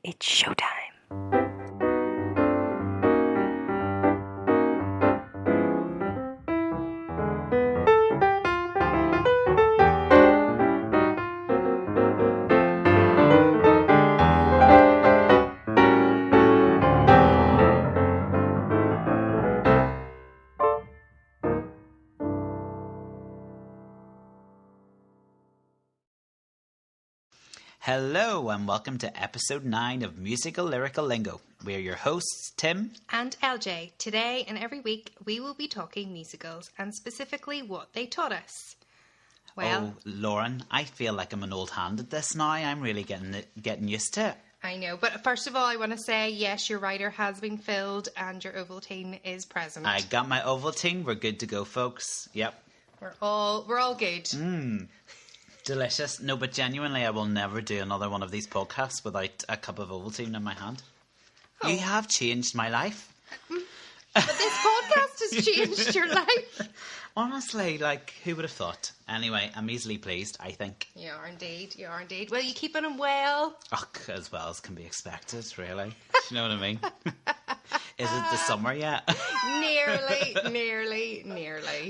It's showtime. Hello and welcome to episode 9 of Musical Lyrical Lingo. We're your hosts, Tim And LJ. Today and every week we will be talking musicals and specifically what they taught us. Well, Lauren, I feel like I'm an old hand at this now. I'm really getting used to it. I know, but first of all I want to say yes, your rider has been filled and your Ovaltine is present. I got my Ovaltine. We're good to go, folks. Yep. We're all good. Delicious. No, but genuinely, I will never do another one of these podcasts without a cup of Ovaltine in my hand. Oh. You have changed my life. But this podcast has changed your life. Honestly, who would have thought? Anyway, I'm easily pleased, I think. You are indeed. Well, you keeping them well? As well as can be expected, really. Do you know what I mean? Is it the summer yet? Nearly.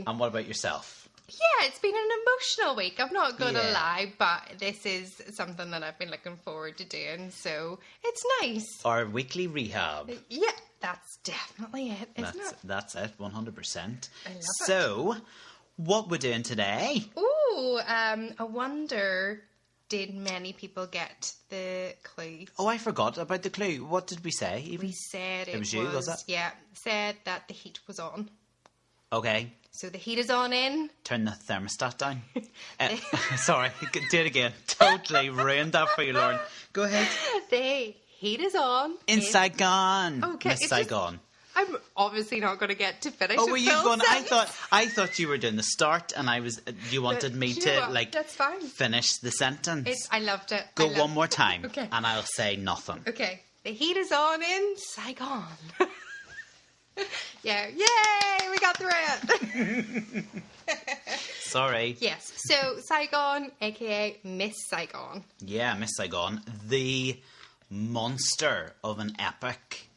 And what about yourself? Yeah, it's been an emotional week. I'm not going to lie, but this is something that I've been looking forward to doing, so it's nice. Our weekly rehab. Yeah, that's definitely it, isn't it? That's it, 100%. I love it. So, what we're doing today? Ooh, I wonder, did many people get the clue? Oh, I forgot about the clue. What did we say? We said it was you, was it? Yeah, said that the heat was on. Okay. So the heat is on in. Turn the thermostat down. Sorry, do it again. Totally ruined that for you, Lauren. Go ahead. The heat is on. In Saigon. Okay. Miss Saigon. I'm obviously not going to get to finish. Oh, were you going? Sentence. I thought you were doing the start, and you wanted me to That's fine. finish the sentence. I loved it. Go one more time, Okay. and I'll say nothing. Okay. The heat is on in Saigon. Yeah. Yay! We got through it. Sorry. Yes. So Saigon, aka Miss Saigon. Yeah, Miss Saigon, the monster of an epic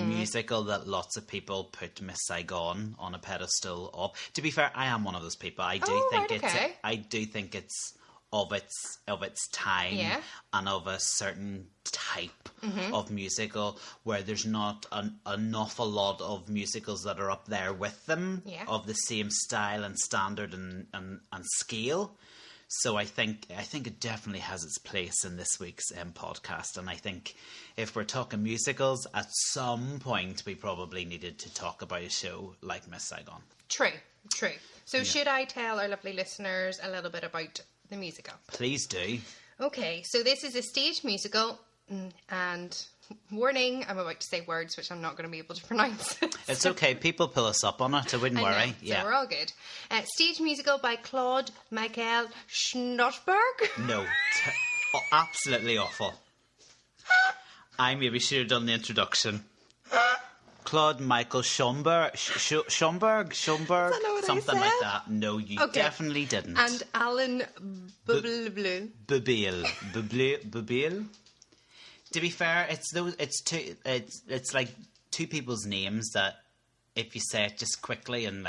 musical that lots of people put Miss Saigon on a pedestal of. To be fair, I am one of those people. I do think it's of its time, and of a certain type of musical where there's not an awful lot of musicals that are up there with them of the same style and standard and scale. So I think it definitely has its place in this week's podcast, and I think if we're talking musicals, at some point we probably needed to talk about a show like Miss Saigon. True. So should I tell our lovely listeners a little bit about the musical? Please do. Okay, so this is a stage musical, and warning, I'm about to say words which I'm not going to be able to pronounce. It's okay, people pull us up on it, so wouldn't worry. So we're all good. Stage musical by Claude Michael Schnottberg. No, absolutely awful. I maybe should have done the introduction. Claude Michael Schomburg, something like that. No, you definitely didn't. And Alan Bubil. To be fair, it's like two people's names that if you say it just quickly and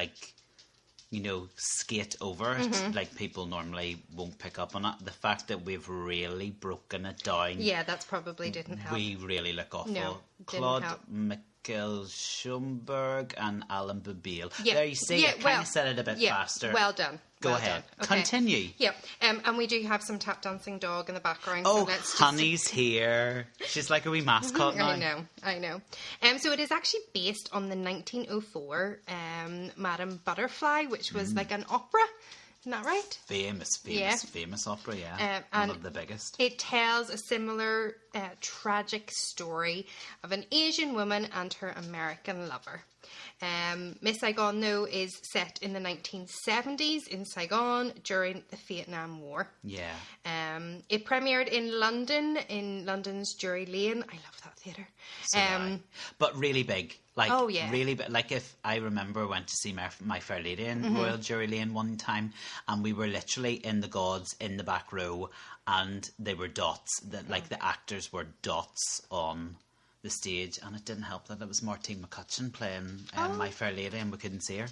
skate over it, like people normally won't pick up on it. The fact that we've really broken it down. Yeah, that's probably didn't help. We really look awful. No, Claude help. Michael Schomburg and Alan Bubil. Yeah. There you see, I kind of said it a bit faster. Well done. Go ahead. Okay. Continue. Yep. And we do have some tap dancing dog in the background. Oh, so Honey's here. She's like a wee mascot now. I know. So it is actually based on the 1904 Madame Butterfly, which was like an opera. Isn't that right? Famous opera, yeah. One of the biggest. It tells a similar tragic story of an Asian woman and her American lover. Miss Saigon, though, is set in the 1970s in Saigon during the Vietnam War. Yeah. It premiered in London, in London's Drury Lane. I love that theatre. So did I. But really big. Like, oh, yeah. Really big. Like, if I remember, went to see My Fair Lady in Royal Drury Lane one time, and we were literally in the gods in the back row, and they were dots. Like, the actors were dots on the stage, and it didn't help that it was Martine McCutcheon playing My Fair Lady, and we couldn't see her.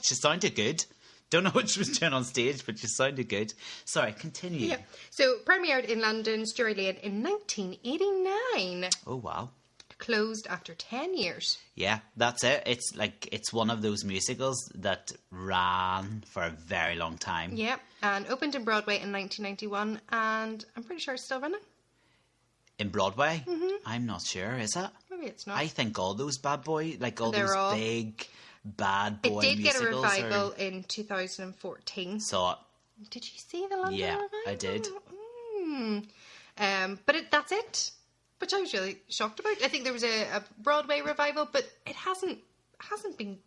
She sounded good. Don't know what she was doing on stage, but she sounded good. Sorry, continue. Yeah. So, premiered in London's Drury Lane in 1989. Oh, wow. Closed after 10 years. Yeah, that's it. It's one of those musicals that ran for a very long time. Yeah, and opened in Broadway in 1991, and I'm pretty sure it's still running. In Broadway? Mm-hmm. I'm not sure, is it? Maybe it's not. I think all those bad boy, like all They're those all... big bad boy musicals. It did get a revival in 2014. Saw it. Did you see the London revival? Yeah, I did. But that's it. Which I was really shocked about. I think there was a Broadway revival, but it hasn't been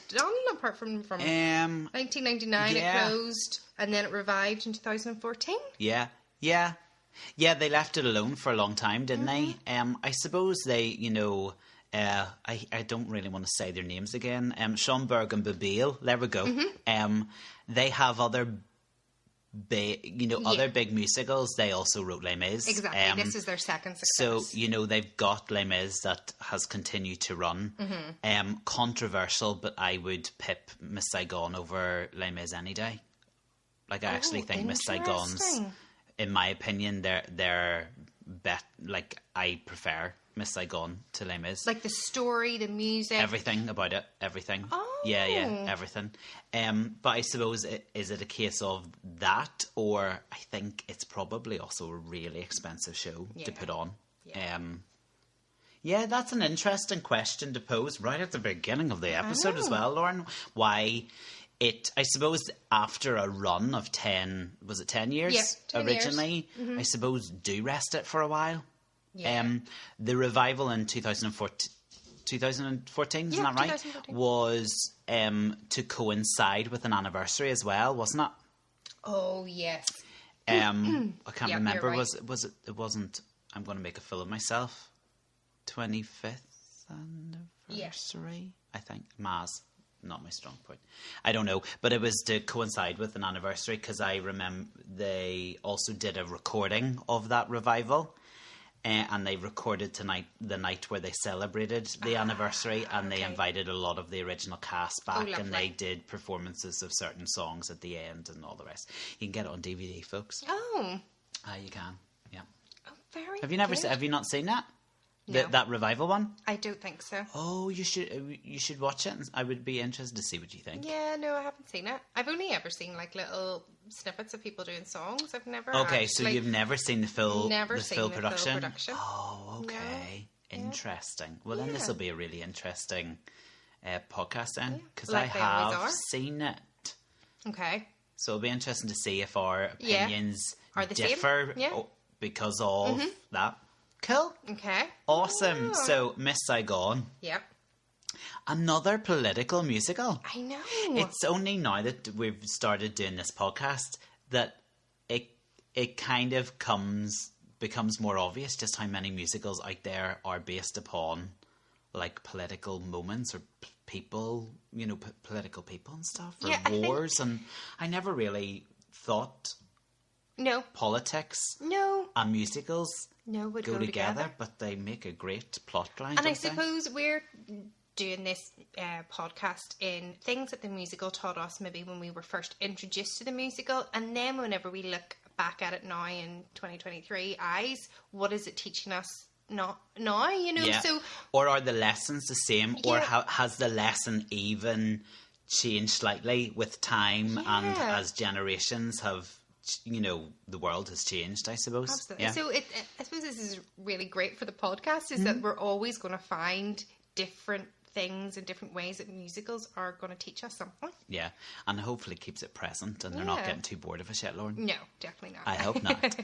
done apart from 1999. Yeah. It closed, and then it revived in 2014. Yeah. They left it alone for a long time, didn't they? I suppose they, I don't really want to say their names again. Schomburg and Babel. There we go. They have other other big musicals. They also wrote Les Mis. Exactly. This is their second success. So, they've got Les Mis that has continued to run. Controversial, but I would pip Miss Saigon over Les Mis any day. Like, I actually think Miss Saigon's, in my opinion, they're I prefer Miss Saigon to Les Mis. Like the story, the music. Everything about it. Everything. Oh. Yeah, everything. But I suppose, is it a case of that, or I think it's probably also a really expensive show to put on. Yeah, that's an interesting question to pose right at the beginning of the episode as well, Lauren. Why I suppose after a run of 10 years? Yeah, 10 originally, years. I suppose do rest it for a while. Yeah. The revival in 2014, isn't that right? 2014. Was to coincide with an anniversary as well, wasn't it? Oh, yes. I can't remember. Right. Was it? It wasn't. I'm going to make a fool of myself. 25th anniversary, I think. Maz, not my strong point. I don't know, but it was to coincide with an anniversary because I remember they also did a recording of that revival. And they recorded the night where they celebrated the anniversary, and they invited a lot of the original cast back, and they did performances of certain songs at the end and all the rest. You can get it on DVD, folks. Oh. You can, yeah. Oh, very Have you not seen that? No. That revival one? I don't think so. Oh, you should watch it. I would be interested to see what you think. Yeah, no, I haven't seen it. I've only ever seen little snippets of people doing songs. I've never. Okay, so you've never seen the full full production? production. Oh, okay, no. Interesting. Well, then this will be a really interesting podcast then, because I have seen it. Okay. So it'll be interesting to see if our opinions are the differ same? because of that. Cool. Okay. Awesome. Oh. So, Miss Saigon. Yep. Another political musical. I know. It's only now that we've started doing this podcast that it kind of becomes more obvious just how many musicals out there are based upon like political moments or people, political people and stuff, or wars. And I never really thought politics and musicals would go together, but they make a great plot line. And I suppose we're doing this podcast in things that the musical taught us maybe when we were first introduced to the musical, and then whenever we look back at it now in 2023 eyes, what is it teaching us now, so... Or are the lessons the same, or has the lesson even changed slightly with time and as generations have... the world has changed, I suppose. Absolutely. Yeah. So I suppose this is really great for the podcast, is that we're always going to find different things and different ways that musicals are going to teach us something. Yeah, and hopefully keeps it present and they're not getting too bored of a shit, Lauren. No, definitely not. I hope not.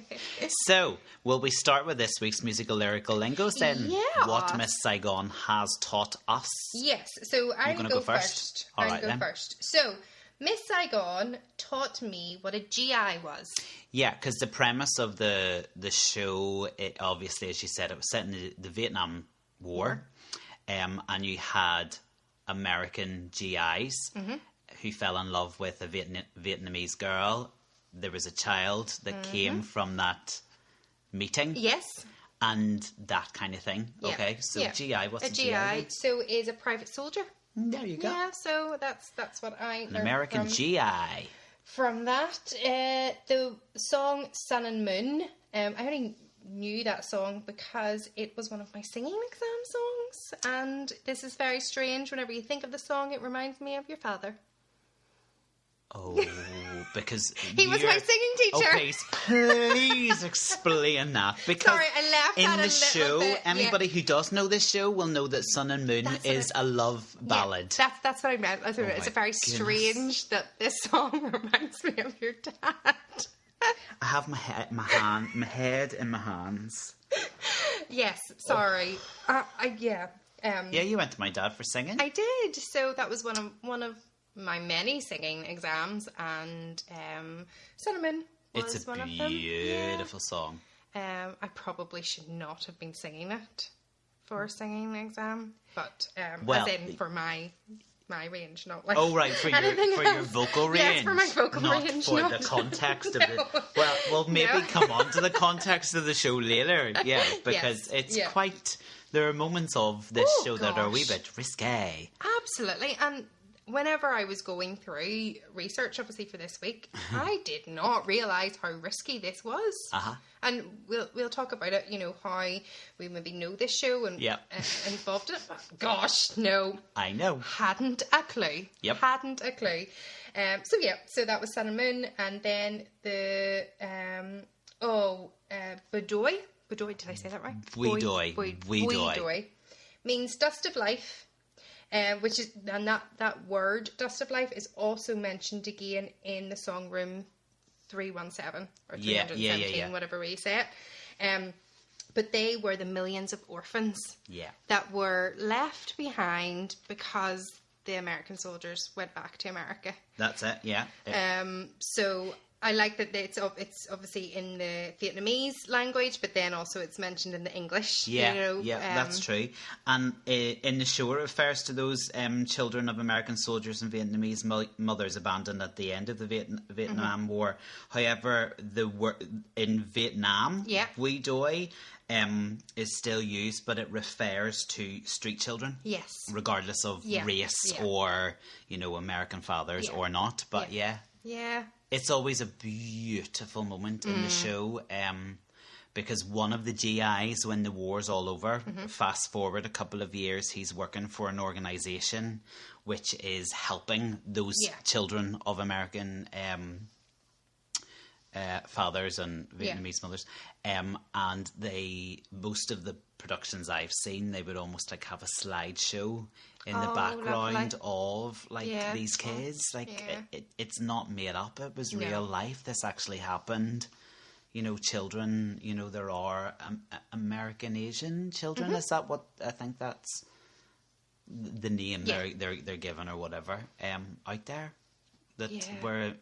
So, will we start with this week's musical lyrical lingos then? Yeah. What Miss Saigon has taught us. Yes, so I'm going to go first. All I'm right, going then. first. So, Miss Saigon taught me what a GI was. Yeah, because the premise of the show, it obviously, as you said, it was set in the Vietnam War, and you had American GIs who fell in love with a Vietnamese girl. There was a child that came from that meeting. Yes. And that kind of thing. Yeah. Okay, so Yeah. GI, what's a GI? So is a private soldier. There you go. Yeah, so that's what I An learned American from, GI. From that. The song Sun and Moon, I only knew that song because it was one of my singing exam songs, and this is very strange. Whenever you think of the song, it reminds me of your father. Oh, because he was my singing teacher. Okay, please explain that. Because sorry, I left in that the a show, little bit, anybody who does know this show will know that Sun and Moon is a love ballad. Yeah, that's what I meant. It's my very strange that this song reminds me of your dad. I have my head in my hands. Yes, sorry. Yeah, you went to my dad for singing. I did. So that was one of my many singing exams, and Cinnamon was it's a one of them. beautiful song. I probably should not have been singing it for a singing exam, but Well, as in for my range, not like oh right, for your vocal range. Yes, for my vocal not range, for not the context of no. it. Well, we'll maybe come on to the context of the show later. Yeah, because it's quite. There are moments of this show that are a wee bit risque. Absolutely, and whenever I was going through research, obviously for this week, I did not realise how risky this was. And we'll talk about it. You know how we maybe know this show and involved in it. But gosh, no, I know, hadn't a clue. Yep, hadn't a clue. So that was Sun and Moon, and then the Budoy. Budoy, did I say that right? Budoy means dust of life. Which is, and that word dust of life is also mentioned again in the song Room 317 or 317, whatever way you say it. But they were the millions of orphans that were left behind because the American soldiers went back to America. That's it. Yeah. So I like that it's obviously in the Vietnamese language, but then also it's mentioned in the English. Yeah, that's true. And in the show, it refers to those children of American soldiers and Vietnamese mothers abandoned at the end of the Vietnam War. However, the word in Vietnam, Vui Doi, is still used, but it refers to street children. Yes. Regardless of race or, American fathers or not. But yeah. It's always a beautiful moment in the show, because one of the GIs, when the war's all over, fast forward a couple of years, he's working for an organisation which is helping those children of American fathers and Vietnamese mothers. And most of the productions I've seen, they would almost like have a slideshow in the background of these kids. It's not made up. It was real life. This actually happened. Children. There are American Asian children. Is that what I think? That's the name they're given or whatever. Out there that were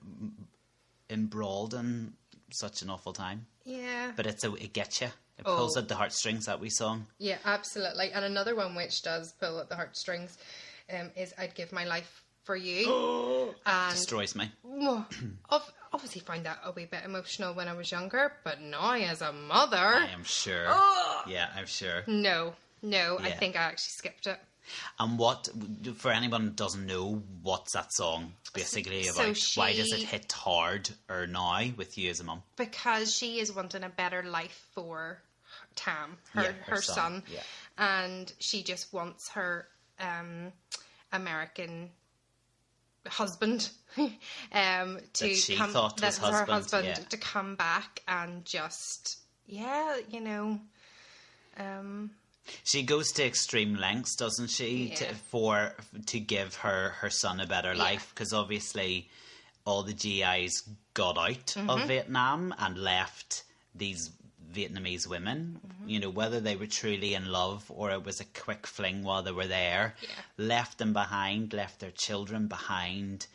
embroiled in such an awful time. Yeah. But it gets you. It pulls at the heartstrings, that wee song. Yeah, absolutely. And another one which does pull at the heartstrings is I'd Give My Life For You. And destroys me. Obviously found that a wee bit emotional when I was younger, but now as a mother... I am sure. Yeah, I'm sure. No, I think I actually skipped it. And for anyone who doesn't know, what's that song basically about? Why does it hit hard or now with you as a mum? Because she is wanting a better life for Tam, her son. Yeah. And she just wants her American husband to come back and just She goes to extreme lengths, doesn't she, to give her son a better life? Because obviously all the GIs got out of Vietnam and left these Vietnamese women, you know, whether they were truly in love or it was a quick fling while they were there, left them behind, left their children behind.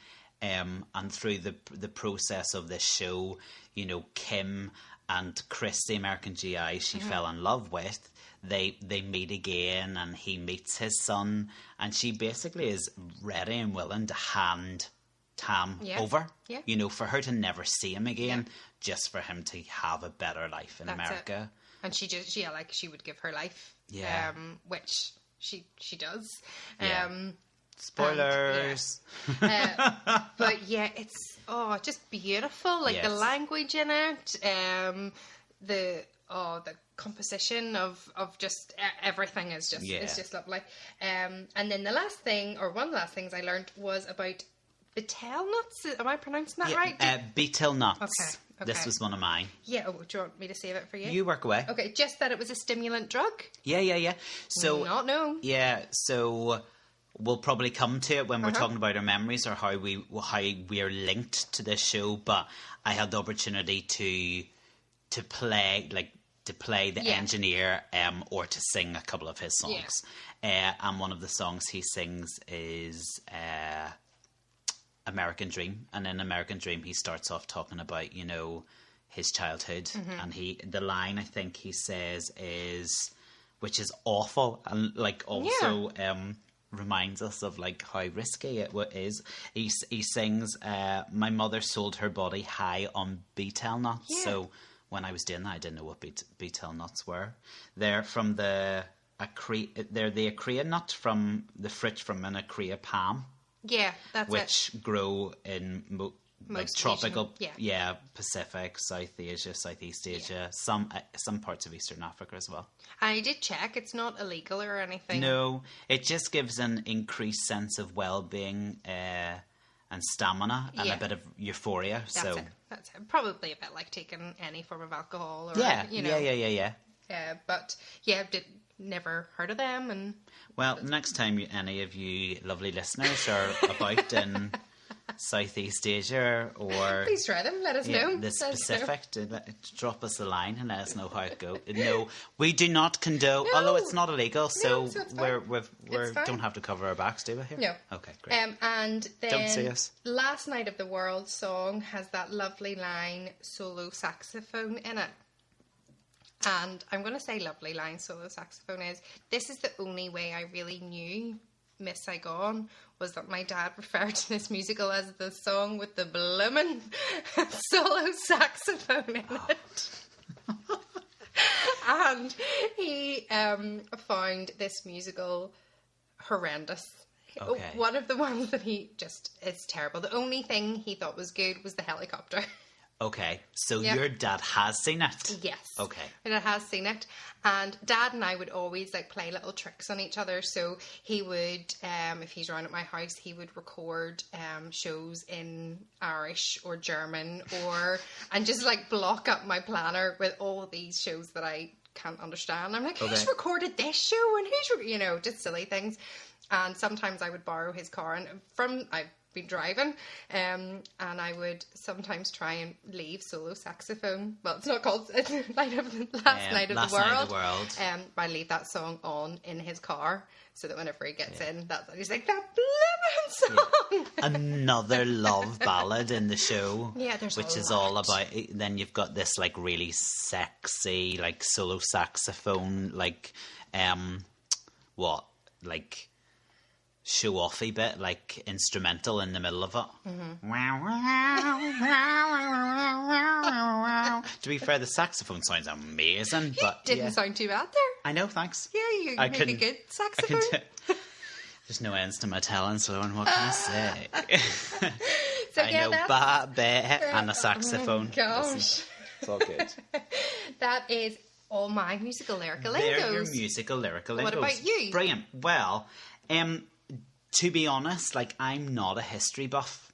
And through the process of this show, you know, Kim and Chris, the American GI she fell in love with, they meet again and he meets his son and she basically is ready and willing to hand Tam over, you know, for her to never see him again, just for him to have a better life in America. And she just, like she would give her life, which she does. Spoilers. But yeah, it's just beautiful. Like the language in it, the composition of just everything is just lovely. And then one of the last things I learned was about betel nuts. Am I pronouncing that right? Betel nuts. Okay. This was one of mine. Yeah. Oh, do you want me to save it for you? You work away. Okay. Just that it was a stimulant drug. Yeah. So not known. Yeah. So we'll probably come to it when we're talking about our memories or how we are linked to this show. But I had the opportunity to play the engineer or to sing a couple of his songs. And one of the songs he sings is American Dream. And in American Dream he starts off talking about, you know, his childhood. And the line I think he says is, which is awful and like also reminds us of like how risky it is. He sings, my mother sold her body high on betel nuts. So when I was doing that, I didn't know what betel nuts were. They're from they're the acrea nut, from the fruit from an acrea palm. Yeah, that's which grow in most tropical, Pacific, South Asia, Southeast Asia, some parts of Eastern Africa as well. I did check; it's not illegal or anything. No, it just gives an increased sense of well-being and stamina and a bit of euphoria. That's it. Probably a bit like taking any form of alcohol, or you know. Yeah. But never heard of them. And well, next time any of you lovely listeners are about in Southeast Asia or please try them. Let us know. The Pacific, drop us a line and let us know how it goes. No, we do not condone. Although it's not illegal, so we don't have to cover our backs, do we? Here? No. Okay, great. And then don't see us. Last Night of the World song has that lovely line, solo saxophone in it. And I'm going to say lovely line solo saxophone is, this is the only way I really knew Miss Saigon, was that my dad referred to this musical as the song with the bloomin' solo saxophone in it. And he found this musical horrendous. Okay. One of the ones that it's terrible. The only thing he thought was good was the helicopter. Okay, so your dad has seen it? Yes. Okay. My dad has seen it. And Dad and I would always like play little tricks on each other. So he would, if he's around at my house, he would record shows in Irish or German and just like block up my planner with all these shows that I can't understand. I'm like, who's recorded this show? And just silly things. And sometimes I would borrow his car, and I've been driving, and I would sometimes try and leave solo saxophone. Well, it's not called Last Night of the World. I leave that song on in his car, so that whenever he gets in, he's like, that blooming song. Another love ballad in the show. Yeah, which is all about. Then you've got this like really sexy like solo saxophone show-offy bit, like instrumental in the middle of it. To be fair, the saxophone sounds amazing. But didn't sound too bad there. I know, thanks. Yeah, you made a good saxophone. There's no ends to my talents, Lauren. What can I say? So I know ba and a saxophone. Oh gosh. It's all good. That is all my musical lyrical lingos. They're your musical lyrical lingos. What about you? Brilliant. Well, to be honest, I'm not a history buff.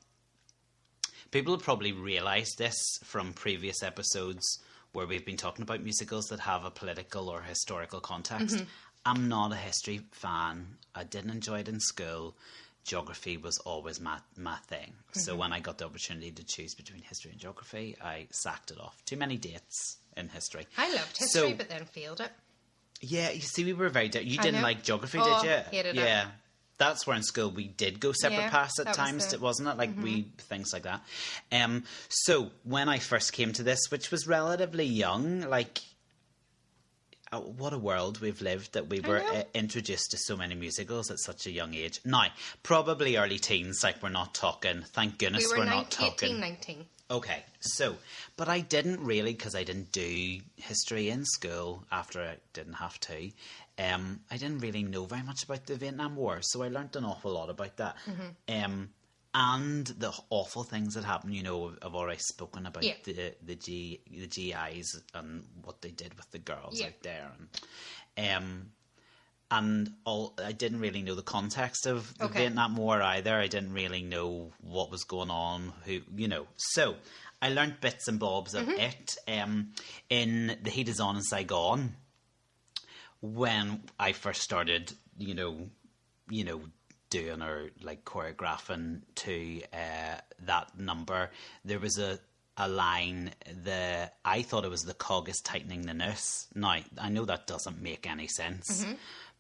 People have probably realised this from previous episodes where we've been talking about musicals that have a political or historical context. I'm not a history fan. I didn't enjoy it in school. Geography was always my thing. So when I got the opportunity to choose between history and geography, I sacked it off. Too many dates in history. I loved history, but then failed it. Yeah, you see, we were very... You didn't like geography, did you? Hated it. Yeah. That's where in school we did go separate paths at times, wasn't it? Like things like that. So when I first came to this, which was relatively young, like... what a world we've lived that we were introduced to so many musicals at such a young age. Now, probably early teens, like we're not talking. Thank goodness we're not talking. 19. Okay, so, but I didn't really, because I didn't do history in school after I didn't have to. I didn't really know very much about the Vietnam War, so I learnt an awful lot about that. And the awful things that happened, I've already spoken about the GIs and what they did with the girls out there, and I didn't really know the context of the Vietnam War either. I didn't really know what was going on, So I learnt bits and bobs of it in The Heat Is On in Saigon when I first started, doing or like choreographing to that number. There was a line, I thought it was the cog is tightening the noose. Now, I know that doesn't make any sense,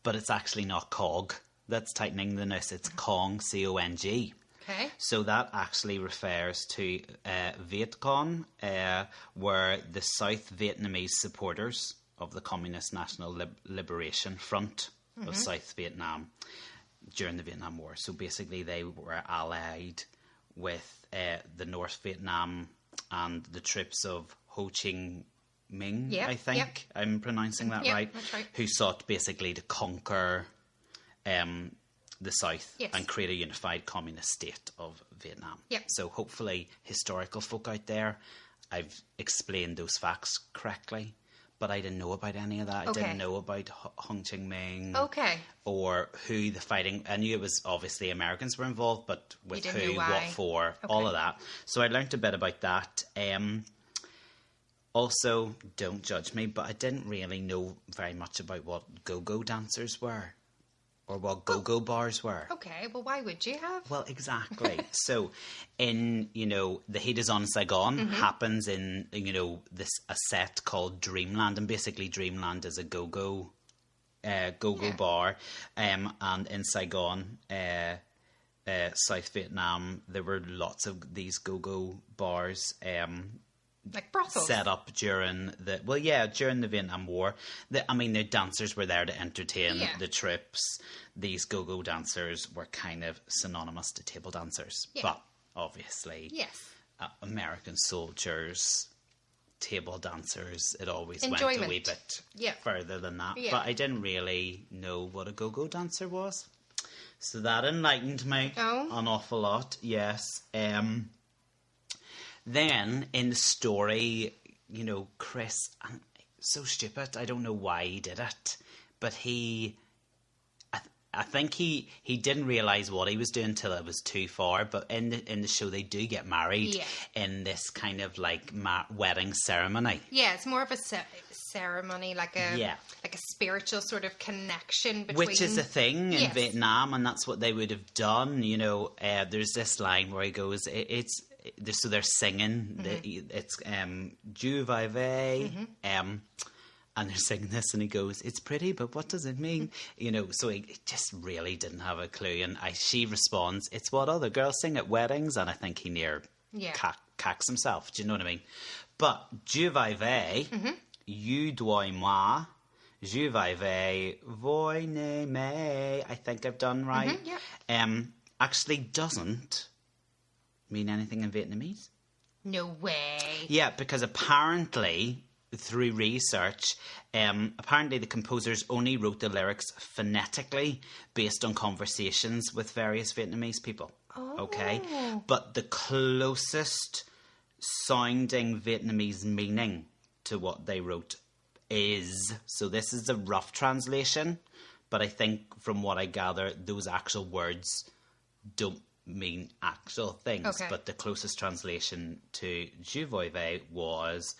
but it's actually not cog that's tightening the noose, it's Cong, C-O-N-G. Okay. So that actually refers to Viet Cong, were the South Vietnamese supporters of the Communist National Liberation Front of South Vietnam during the Vietnam War. So basically they were allied with the North Vietnam and the troops of Ho Chi Minh, I think. I'm pronouncing that right. That's right. Who sought basically to conquer the South and create a unified communist state of Vietnam. Yep. So hopefully historical folk out there, I've explained those facts correctly. But I didn't know about any of that. I didn't know about Ho Chi Minh. Okay. Or who the fighting... I knew it was obviously Americans were involved, but with who, what for, all of that. So I learnt a bit about that. Also, don't judge me, but I didn't really know very much about what go-go dancers were. Or what go-go bars were. Okay, well, why would you have? Well, exactly. So, in, The Heat Is On in Saigon happens in, a set called Dreamland. And basically, Dreamland is a go-go bar. And in Saigon, South Vietnam, there were lots of these go-go bars. Like brothels? Set up during the Vietnam War. The dancers were there to entertain the troops. These go-go dancers were kind of synonymous to table dancers. Yeah. But, obviously, American soldiers, table dancers, it always went a wee bit further than that. Yeah. But I didn't really know what a go-go dancer was. So that enlightened me an awful lot, yes. Then, in the story, Chris, so stupid, I don't know why he did it, but I think he didn't realise what he was doing until it was too far, but in the show they do get married in this kind of like wedding ceremony. Yeah, it's more of a ceremony, like a spiritual sort of connection between... Which is a thing in Vietnam, and that's what they would have done, there's this line where he goes, so they're singing. It's "Dieu vai vai," and they're singing this, and he goes, "It's pretty, but what does it mean?" So he just really didn't have a clue. And she responds, "It's what other girls sing at weddings," and I think he cacks himself. Do you know what I mean? But "Dieu vai vai," "You dois moi," "Je vai vai," "Voi ne me," I think I've done right. Actually doesn't mean anything in Vietnamese. No way. Yeah, because apparently, through research, apparently the composers only wrote the lyrics phonetically based on conversations with various Vietnamese people. Oh. Okay? But the closest sounding Vietnamese meaning to what they wrote is... So this is a rough translation, but I think from what I gather, those actual words don't mean actual things, but the closest translation to "Je voi vai" was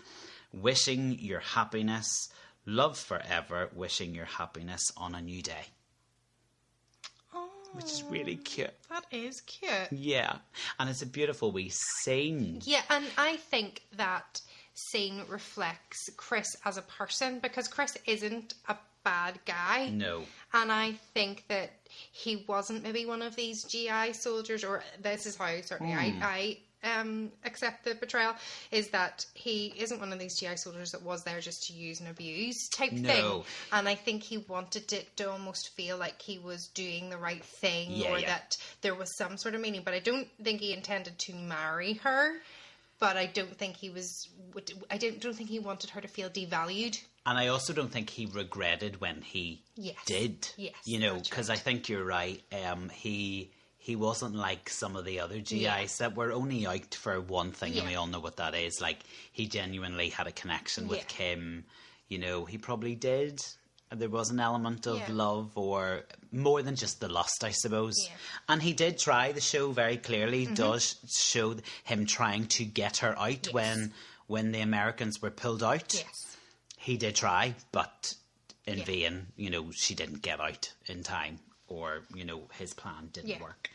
wishing your happiness, Love forever, wishing your happiness on a new day. Oh, which is really cute. That is cute. Yeah, and it's a beautiful wee scene. Yeah, and I think that scene reflects Chris as a person, because Chris isn't a bad guy. No. And I think that he wasn't maybe one of these GI soldiers, or this is how certainly I accept the portrayal, is that he isn't one of these GI soldiers that was there just to use and abuse type thing. And I think he wanted it to almost feel like he was doing the right thing, that there was some sort of meaning. But I don't think he intended to marry her. But I don't think he was. I don't think he wanted her to feel devalued. And I also don't think he regretted when he did. Yes, you know, because I think you're right. He wasn't like some of the other GIs that were only out for one thing, and we all know what that is. Like, he genuinely had a connection with Kim. You know, he probably did. There was an element of love, or more than just the lust, I suppose. Yeah. And he did try. The show very clearly does show him trying to get her out when the Americans were pulled out. Yes. He did try, but in vain. You know, she didn't get out in time, or, you know, his plan didn't work.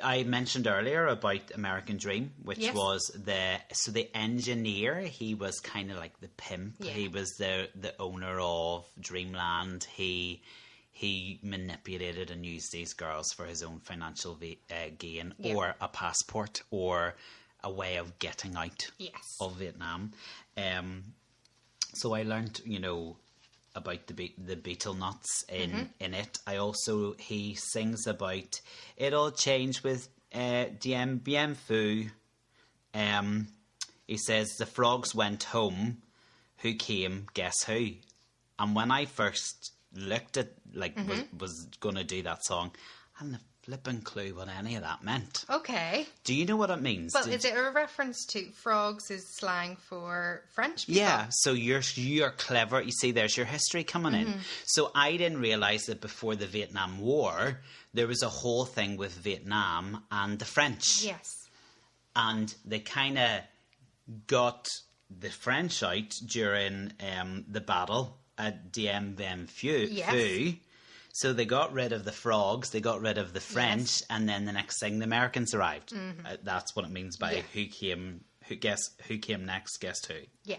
I mentioned earlier about American Dream, which was the engineer. He was kind of like the pimp. Yeah. He was the owner of Dreamland. He manipulated and used these girls for his own financial gain, or a passport, or a way of getting out of Vietnam. So I learned, you know, about the beetle nuts in it. He sings about it all changed with Diem Bien Phu. He says the frogs went home, who came, guess who? And when I first looked at was going to do that song, I hadn't a flipping clue what any of that meant. Okay. Do you know what it means? Well, is it a reference to frogs is slang for French people? Yeah, so you're clever. You see, there's your history coming in. So I didn't realise that before the Vietnam War, there was a whole thing with Vietnam and the French. Yes. And they kind of got the French out during the battle at Dien Bien Phu. Yes. So they got rid of the frogs, they got rid of the French, and then the next thing, the Americans arrived. That's what it means by who came next, guessed who. Yeah.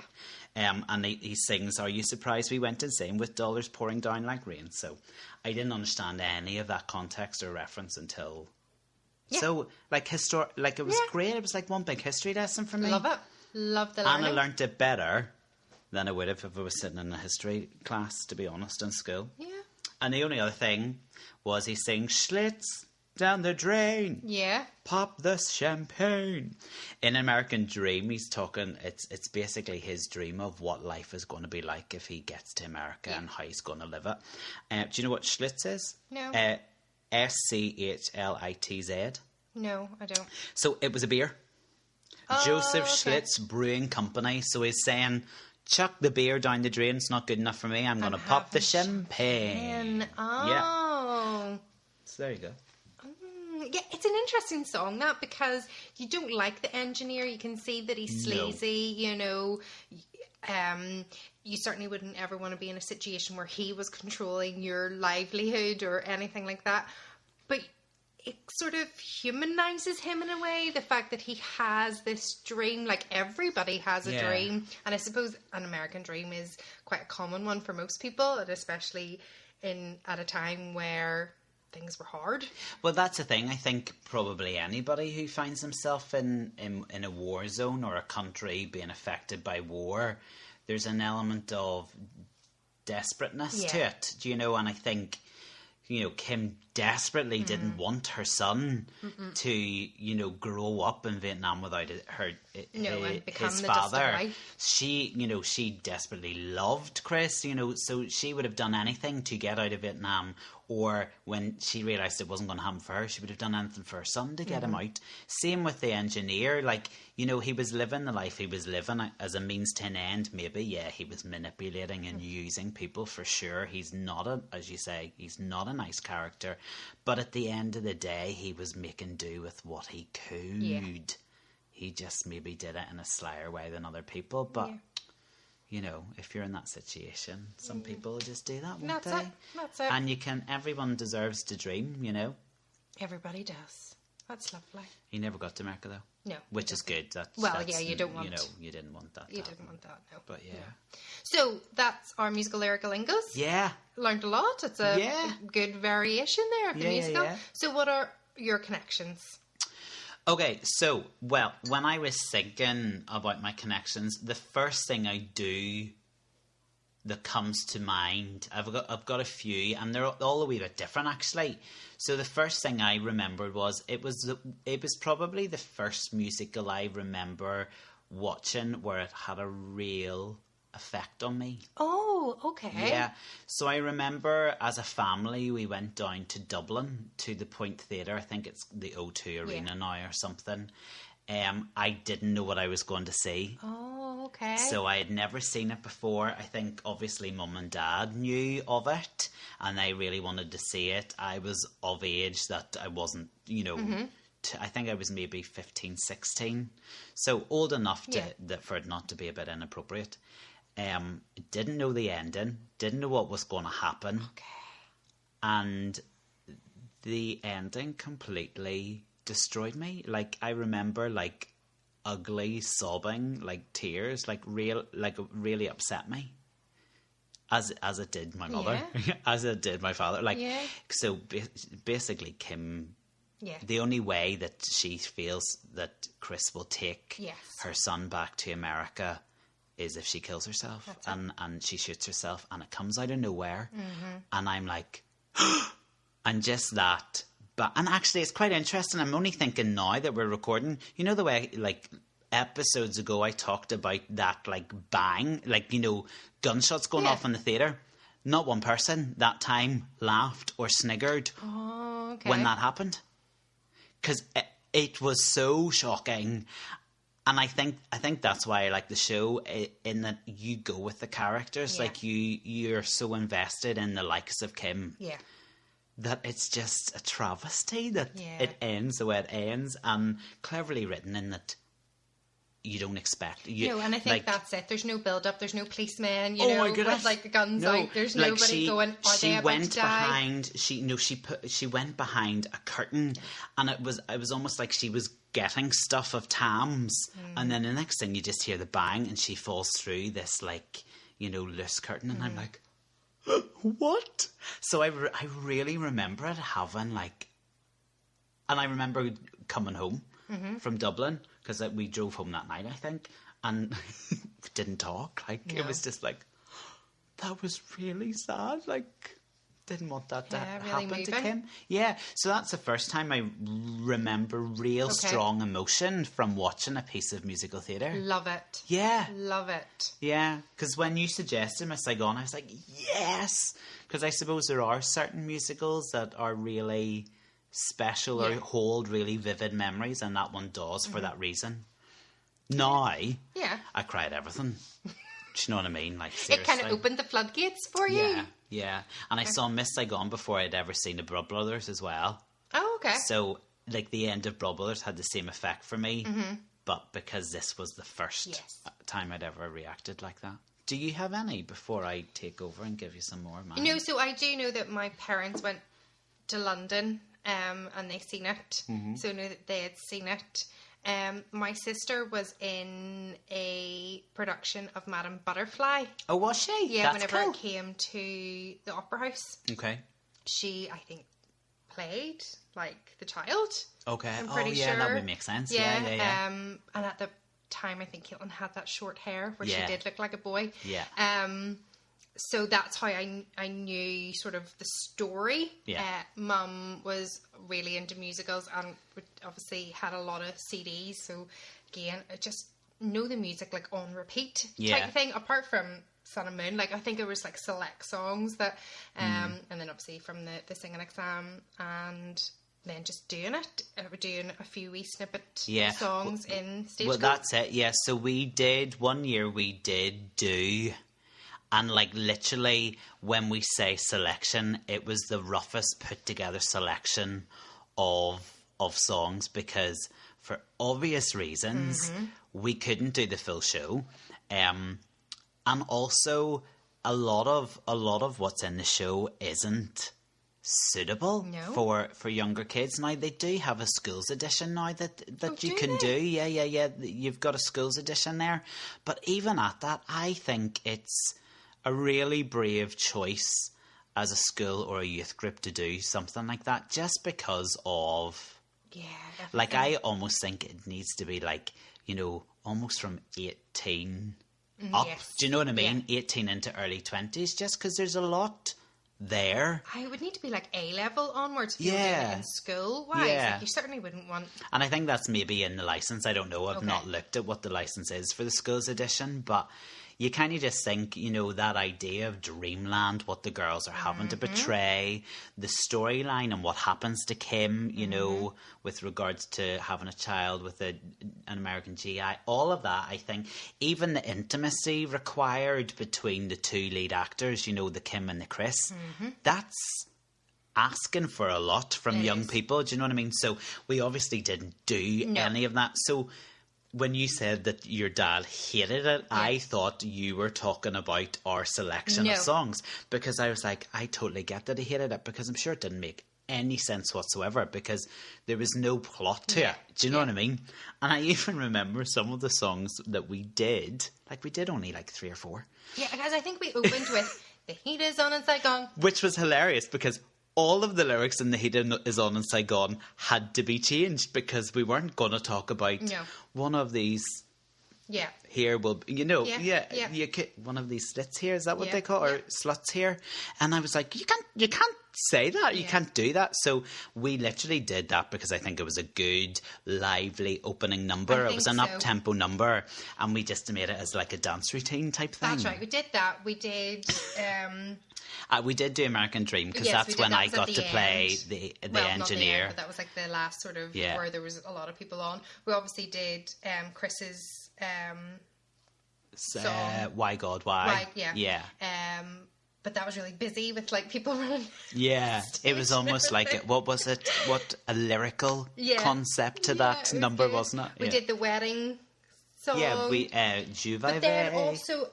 And he sings, "Are you surprised we went insane with dollars pouring down like rain?" So I didn't understand any of that context or reference until... Yeah. So, it was great. It was like one big history lesson for me. Love it. Love the learning. And I learnt it better than I would have if I was sitting in a history class, to be honest, in school. Yeah. And the only other thing was he sings Schlitz down the drain. Yeah. Pop the champagne. In American Dream, he's talking, it's basically his dream of what life is going to be like if he gets to America and how he's going to live it. Do you know what Schlitz is? No. SCHLITZ. No, I don't. So it was a beer. Joseph Schlitz Brewing Company. So he's saying... chuck the beer down the drain, it's not good enough for me, I'm going to pop the champagne. Oh. Yeah. So there you go. Yeah, it's an interesting song, that, because you don't like the engineer. You can see that he's sleazy, you know. You certainly wouldn't ever want to be in a situation where he was controlling your livelihood or anything like that. But it sort of humanizes him in a way, the fact that he has this dream. Like, everybody has a dream, and I suppose an American dream is quite a common one for most people, and especially at a time where things were hard. Well, that's the thing. I think probably anybody who finds himself in a war zone, or a country being affected by war, there's an element of desperateness to it, do you know? And I think, you know, Kim desperately didn't want her son to, you know, grow up in Vietnam without his father. She desperately loved Chris, you know, so she would have done anything to get out of Vietnam. Or when she realised it wasn't going to happen for her, she would have done anything for her son to get him out. Same with the engineer. Like, you know, he was living the life he was living as a means to an end. Maybe, he was manipulating and using people for sure. He's not as you say, he's not a nice character. But at the end of the day, he was making do with what he could. Yeah. He just maybe did it in a slyer way than other people. But you know, if you're in that situation, some people will just do that, won't That's they? it. That's it. And everyone deserves to dream, you know. Everybody does. That's lovely. You never got to America though. No. Which is good. That's, you don't want... You know, you didn't want that. You didn't want that, no. But yeah. No. So, that's our musical lyrical lingos. Yeah. Learned a lot. It's a good variation there of the musical. Yeah. So, what are your connections? Okay, so, well, when I was thinking about my connections, the first thing I do that comes to mind, I've got a few, and they're all a wee bit different, actually. So the first thing I remembered was it was probably the first musical I remember watching where it had a real effect on me. Oh, okay. Yeah. So I remember as a family we went down to Dublin to the Point Theatre. I think it's the O2 Arena now or something. I didn't know what I was going to see. Oh, okay. So I had never seen it before. I think obviously Mum and Dad knew of it and they really wanted to see it. I was of age that I wasn't, you know, I think I was maybe 15, 16. So old enough for it not to be a bit inappropriate. Didn't know the ending, didn't know what was going to happen. Okay. And the ending completely destroyed me. Like, I remember, like, ugly sobbing, like tears, like really upset me. As it did my mother, as it did my father. Like, so basically Kim, the only way that she feels that Chris will take her son back to America is if she kills herself. And she shoots herself and it comes out of nowhere. And I'm like, and just that. But, and actually, it's quite interesting. I'm only thinking now that we're recording. You know the way, like, episodes ago I talked about that, like, bang, like, you know, gunshots going off in the theatre. Not one person that time laughed or sniggered when that happened. Because it was so shocking. And I think that's why I like the show, in that you go with the characters. Like, you're so invested in the likes of Kim. Yeah. That it's just a travesty that it ends the way it ends, and cleverly written in that you don't expect. And I think that's it. There's no build-up. There's no policeman, you know, with like the guns out. There's nobody going, are they about to die? She went behind a curtain, and it was almost like she was getting stuff of Tam's, and then the next thing you just hear the bang, and she falls through this, like, you know, loose curtain, and I'm like, what? So I really remember it having, like, and I remember coming home from Dublin, because we drove home that night, I think, and didn't talk. Like, it was just like, that was really sad. Like, didn't want that to happen to Kim. Yeah, so that's the first time I remember real strong emotion from watching a piece of musical theatre. Love it. Yeah. Love it. Yeah, because when you suggested Miss Saigon, I was like, yes! Because I suppose there are certain musicals that are really special or hold really vivid memories, and that one does for that reason. Now, I cry at everything. Do you know what I mean? Like, seriously. It kind of opened the floodgates for you. Yeah. And I saw Miss Saigon before I'd ever seen the Blood Brothers as well. Oh, okay. So, like, the end of Blood Brothers had the same effect for me, but because this was the first time I'd ever reacted like that. Do you have any before I take over and give you some more? No, so I do know that my parents went to London and they seen it. So I know that they had seen it. My sister was in a production of Madame Butterfly. Oh, was she? Yeah, whenever it came to the Opera House. Okay. She, I think, played, like, the child. Okay. I'm pretty sure. That would make sense. Yeah. And at the time, I think Caitlin had that short hair where she did look like a boy. Yeah. So that's how I knew sort of the story. Yeah. Mum was really into musicals and obviously had a lot of CDs. So again, I just know the music like on repeat type of thing. Apart from Sun and Moon, like I think it was like select songs that, and then obviously from the singing exam and then just doing it. We're doing a few wee snippet songs in stage. Well, that's it. Yeah. So one year we did do. And, like, literally, when we say selection, it was the roughest put-together selection of songs because, for obvious reasons, we couldn't do the full show. And also, a lot of what's in the show isn't suitable for younger kids. Now, they do have a schools edition now that you can do. Yeah. You've got a schools edition there. But even at that, I think it's a really brave choice as a school or a youth group to do something like that, just because of... Yeah. Like, I almost think it needs to be like, you know, almost from 18 up. Yes. Do you know what I mean? Yeah. 18 into early 20s, just because there's a lot there. I would need to be like A-level onwards if you were doing it in school-wise. Yeah. Like, you certainly wouldn't want... And I think that's maybe in the licence. I don't know. I've not looked at what the licence is for the schools edition, but... You kind of just think, you know, that idea of dreamland, what the girls are having to portray, the storyline and what happens to Kim, you know, with regards to having a child with an American GI, all of that, I think, even the intimacy required between the two lead actors, you know, the Kim and the Chris, that's asking for a lot from young people. Do you know what I mean? So we obviously didn't do any of that. So... When you said that your dad hated it, I thought you were talking about our selection of songs. Because I was like, I totally get that he hated it, because I'm sure it didn't make any sense whatsoever, because there was no plot to it. Do you know what I mean? And I even remember some of the songs that we did. Like, we did only like 3 or 4. Yeah, because I think we opened with The Heat Is On in Saigon. Which was hilarious, because... all of the lyrics in The Heat Is On in Saigon had to be changed, because we weren't going to talk about one of these. Yeah. Here will, you know, you could, one of these slits here, is that what they call it? Or sluts here? And I was like, you can't say that. You can't do that. So we literally did that because I think it was a good, lively opening number. It was an up-tempo number, and we just made it as like a dance routine type thing. That's right. We did that. We did... we did do American Dream, because that's when I got to play the engineer. Not the end, but that was like the last sort of where there was a lot of people on. We obviously did Chris's song. Why God, Why? Yeah. But that was really busy with like people running. Yeah, it was almost like a lyrical concept to that number, wasn't it? We did the wedding song. Yeah, Juve. But then also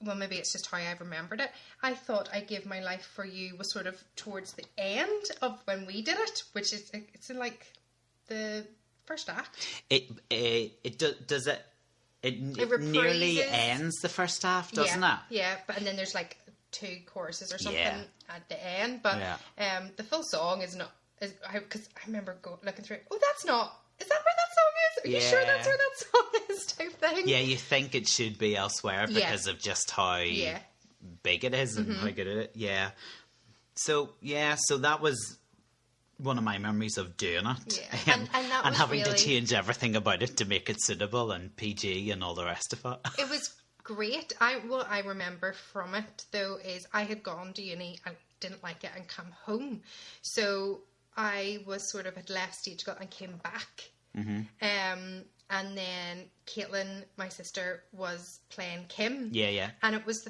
well, maybe it's just how I remembered it. I thought I Give My Life For You was sort of towards the end of when we did it, which is, it's in like the first act. It nearly ends the first half, doesn't it? Yeah, and then there's like 2 choruses or something at the end. But the full song is not, because I remember looking through it. Oh, that's not. Is that where that song is? Are you sure that's where that song is? Type thing. Yeah, you think it should be elsewhere because of just how big it is and how good it is. Yeah. So that was one of my memories of doing it. Yeah. And having to change everything about it to make it suitable and PG and all the rest of it. It was great. What I remember from it, though, is I had gone to uni and didn't like it and come home. So... I was sort of had left stage and came back. And then Caitlin, my sister, was playing Kim. Yeah. And it was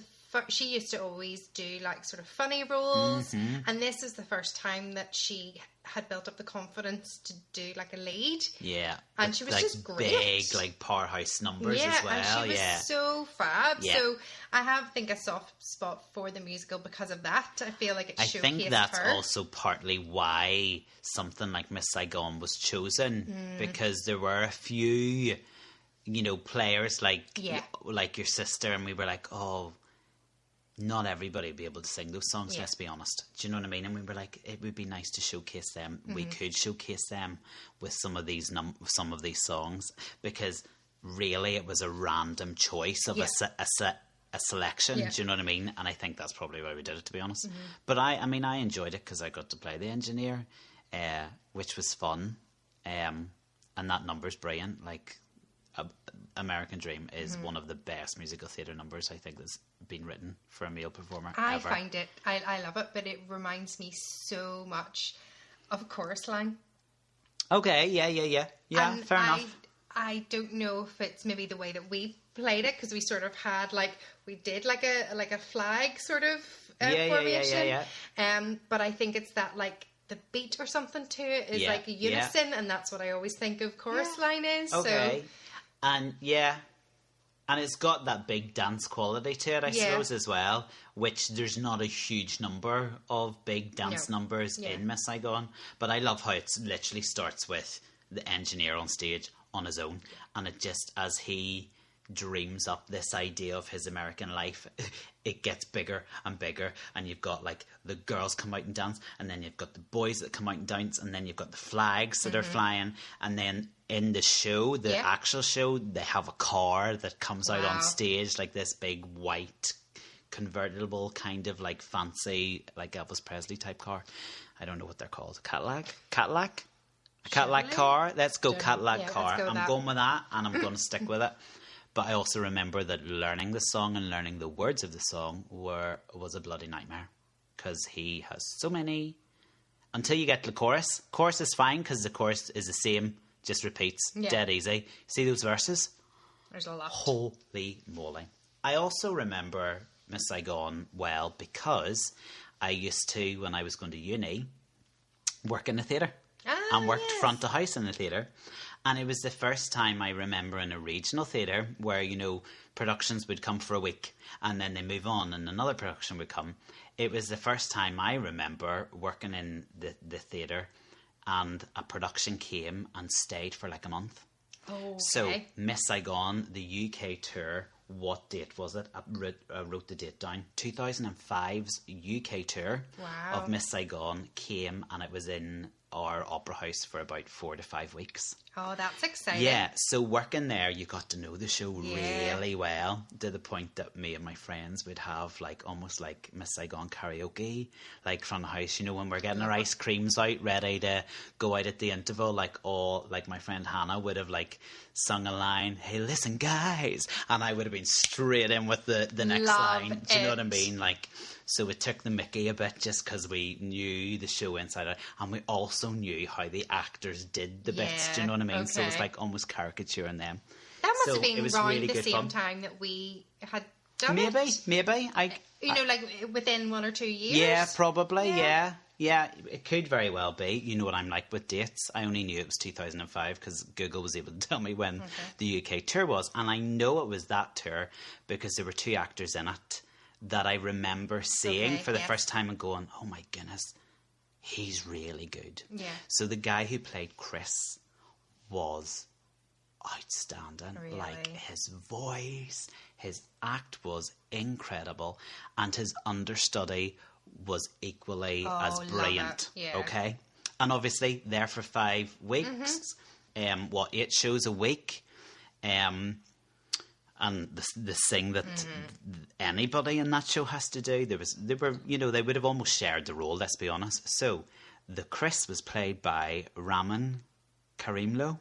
she used to always do like sort of funny roles. And this is the first time that she had built up the confidence to do like a lead. Yeah. And she was like just great. Big, like powerhouse numbers as well. And she was so fab. Yeah. So I think a soft spot for the musical because of that. I feel like it showcased her. I think that's also partly why something like Miss Saigon was chosen. Because there were a few, you know, players like your sister, and we were like, oh, not everybody would be able to sing those songs, let's be honest. Do you know what I mean? And we were like, it would be nice to showcase them. We could showcase them with some of these songs, because really it was a random choice of a selection. Do you know what I mean? And I think that's probably why we did it, to be honest. But I enjoyed it because I got to play the engineer, which was fun. And that number's brilliant. Like, American Dream is one of the best musical theatre numbers I think that's been written for a male performer I ever. Find it, I love it, but it reminds me so much of Chorus Line. Okay, yeah, and fair enough. I don't know if it's maybe the way that we played it, because we sort of had we did like a flag sort of formation. But I think it's that like the beat or something to it is like a unison, and that's what I always think of Chorus Line is. Okay. So. And And it's got that big dance quality to it, I suppose, as well, which there's not a huge number of big dance numbers in Miss Saigon. But I love how it literally starts with the engineer on stage on his own. And it just, as he dreams up this idea of his American life, it gets bigger and bigger, and you've got like the girls come out and dance, and then you've got the boys that come out and dance, and then you've got the flags that are flying, and then in the show, the actual show, they have a car that comes out on stage, like this big white convertible kind of like fancy, like Elvis Presley type car. I don't know what they're called. Cadillac car. Let's go Cadillac car. I'm going with that, and I'm going to stick with it. But I also remember that learning the song and learning the words of the song was a bloody nightmare, because he has so many. Until you get to the chorus. Chorus is fine because the chorus is the same, just repeats, dead easy. See those verses? There's a lot. Holy moly. I also remember Miss Saigon well because I used to, when I was going to uni, work in the theatre. And worked front of house in the theatre. And it was the first time I remember in a regional theatre where, you know, productions would come for a week and then they move on and another production would come. It was the first time I remember working in the theatre and a production came and stayed for like a month. Oh, okay. So Miss Saigon, the UK tour, what date was it? I wrote the date down. 2005's UK tour of Miss Saigon came, and it was in our opera house for about 4 to 5 weeks. Oh, that's exciting. Yeah, so working there, you got to know the show really well, to the point that me and my friends would have like almost like Miss Saigon karaoke, like front of house, you know, when we're getting our ice creams out, ready to go out at the interval, like my friend Hannah would have like sung a line, "Hey, listen guys," and I would have been straight in with the next line. Do you know what I mean? Like, so it took the mickey a bit just because we knew the show inside out, and we also knew how the actors did the bits. Do you know what I mean? Okay. So it was like almost caricaturing them. That must have been around really the same fun. Time that we had done maybe, it. Maybe. Like within 1 or 2 years? Yeah, probably, yeah. Yeah, it could very well be. You know what I'm like with dates. I only knew it was 2005 because Google was able to tell me when the UK tour was. And I know it was that tour because there were 2 actors in it that I remember seeing for the first time and going, oh my goodness, he's really good. Yeah. So the guy who played Chris was outstanding. Really? Like, his voice, his act was incredible, and his understudy was equally as brilliant. Yeah. Okay? And obviously, there for 5 weeks, 8 shows a week, and the thing that anybody in that show has to do, they would have almost shared the role, let's be honest. So the Chris was played by Raman Karimlo,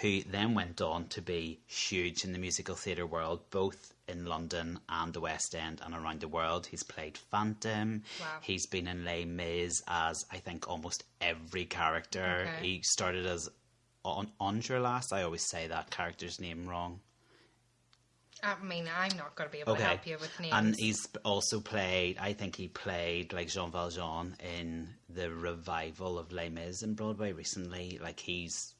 who then went on to be huge in the musical theatre world, both in London and the West End and around the world. He's played Phantom. Wow. He's been in Les Mis as, I think, almost every character. Okay. He started as Enjolras. I always say that character's name wrong. I mean, I'm not going to be able to help you with names. And he's also played, I think he played like Jean Valjean in the revival of Les Mis in Broadway recently. Like, he's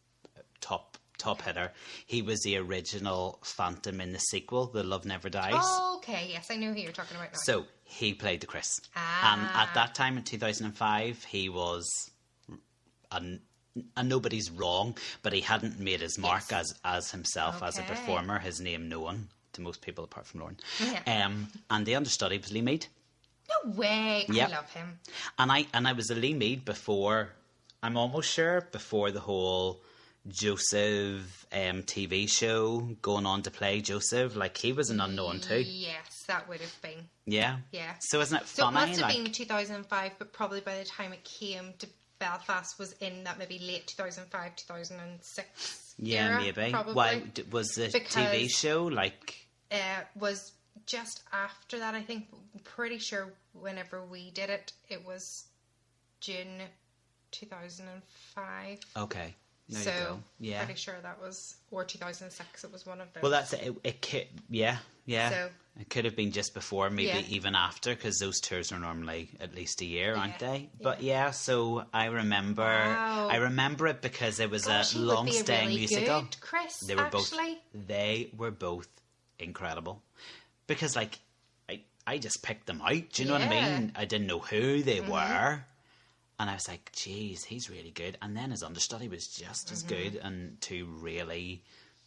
top hitter. He was the original Phantom in the sequel, The Love Never Dies. Oh, okay. Yes, I know who you're talking about now. So he played the Chris. And at that time in 2005, he was and nobody's wrong, but he hadn't made his mark as himself as a performer. His name known to most people apart from Lauren. Yeah. And the understudy was Lee Mead. No way. Yep. I love him. And I was a Lee Mead before, I'm almost sure, before the whole Joseph TV show, going on to play Joseph. Like, he was an unknown too. Yes, that would have been. Yeah. So isn't it funny? So it must have been 2005, but probably by the time it came to Belfast was in that maybe late 2005, 2006 era, maybe. Probably. Why was the TV show like? Was just after that, I think. I'm pretty sure whenever we did it, it was June 2005. Okay. There you go. Yeah. Pretty sure that was, or 2006, it was one of those. Well, that's it. It could, yeah. So, it could have been just before, maybe even after, because those tours are normally at least a year, aren't they? But so I remember, it because it was a long-staying really musical. Good, Chris, they were both incredible. Because, like, I just picked them out. Do you know what I Yeah. mean? I didn't know who they were. And I was like, geez, he's really good. And then his understudy was just as good, and two really